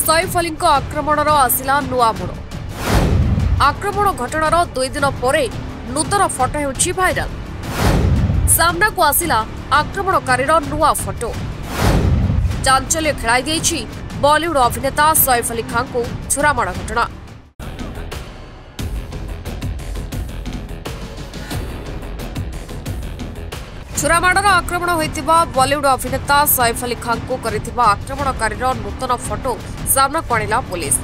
सैफ अली आक्रमणर आसिला नुआ मोड़। आक्रमण घटनार 2 दिन पर नूतन फटो होछि भाइराल। सामना को आसिला आक्रमणकारीर नुआ फटो। चांचल्य खेलाई देछि बॉलीवुड अभिनेता सैफ अली खान को छुरामाड़ घटना। छुरामाड़र आक्रमण होइतिबा बॉलीवुड अभिनेता सैफ अली खान को करितिबा आक्रमणकारीर नूतन फटो सामना को आनिला पुलिस।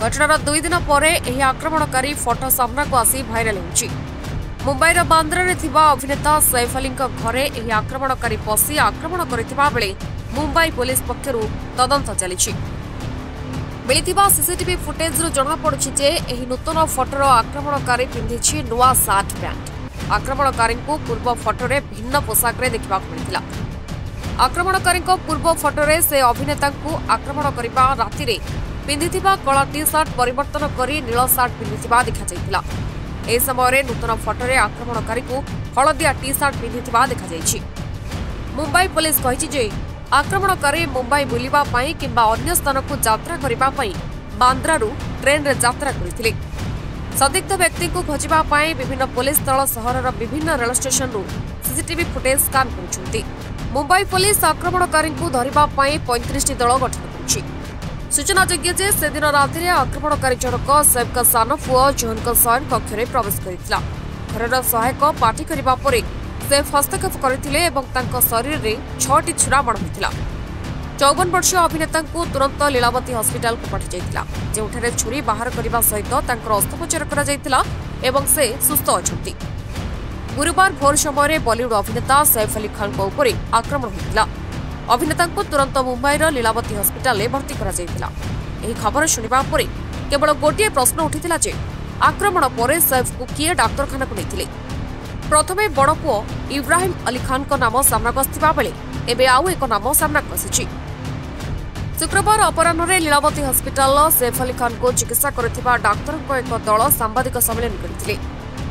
घटनार 2 दिन पर एही आक्रमणकारी फटो सामना को आसी भाइराल होछि। मुंबईर बांद्रारे थिबा अभिनेता सैफ अली घरे एही आक्रमणकारी पसी आक्रमण करितिबा बेले मुंबई पुलिस पक्षरु तदंत चलिछि। मिलिथिबा सीसीटीवी फुटेजरु जणा पडुछि जे एही नूतन फटोर आक्रमणकारी पिंधिछि नुआ सार्ट पैंट। आक्रमणकारी को पूर्व फटोरे भिन्न पोशाक देखा मिलता। आक्रमणकारी पूर्व फटोरे से अभिनेता को आक्रमण करने राति पिंधि कला टी सार्ट परिवर्तन कर नील सार्ट पिंधि देखा। ए समय नूतन फटोरे आक्रमणकारी को हलदिया टी सार्ट पिंधि देखा। मुंबई पुलिस कही आक्रमणकारी मुंबई बुलवाई किंबा अन्य स्थान को यात्रा करने बांद्रारू ट्रेन रे यात्रा करथिले। संदिग्ध व्यक्ति को खोजापी विभिन्न पुलिस दल सहर विभिन्न rail station CCTV footage scan कर मुंबई पुलिस आक्रमणकारी को धरने 35 दल गठन कर। सूचनायोग्य जे से दिन राति आक्रमणकारी जनक सैफ सान पुओ जोहन शयन कक्ष में प्रवेश करता। घर सहायक पार्टी करने पर सैफ हस्तक्षेप करते शरीर में 6टी छुरामाड़ होता। 54 वर्षीय अभिनेता को तुरंत लीलावती हॉस्पिटल को पठाई जो छुरी बाहर करने सहित अस्त्रोपचार कर से सुस्थ अच्छा। गुरुवार भोर समय बॉलीवुड अभिनेता सैफ अली खान उपर आक्रमण होता। अभिनेता को तुरंत मुंबईर लीलावती हॉस्पिटल में भर्ती कर खबर शुणा पर केवल गोटे प्रश्न उठिला जे आक्रमण पर सैफ को किए डाक्तरखाना को नहीं। प्रथमे बड़ पुओ इब्राहिम अली खान नाम सामना आसता बेले एबे आउ एक नाम सामना आसी। शुक्रवार अपराह्न लीलावती हॉस्पिटल सैफ अली खान को चिकित्सा करथिबा डाक्तरों एक दल सांबादिक सम्मेलन करथिले।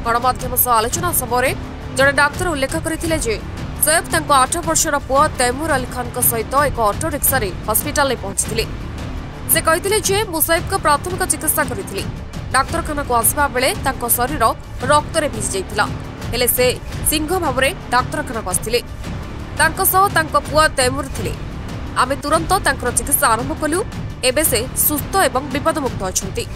गणमाध्यम सह आलोचना समय जड़े डाक्तर उल्लेख करथिले जे सैफ तांको 8 वर्षर पुओ तैमूर अली खान सहित एक ऑटो रिक्शा रे हॉस्पिटल में पहुंचथिले। से कहिथिले जे मु सैफ को प्राथमिक चिकित्सा करथिले। डाक्तरखाना को आसबा बेले तांको शरीर रक्त रे भिज जाइतिला। हेले से सिंह भावरे डाक्तरखाना को आस्थिले। तांको सह तांको पुआ तैमूर थिले। आमे तुरंत तांकर चिकित्सा आरंभ कलु। एबे से सुस्थ एवं विपदमुक्त अछंती।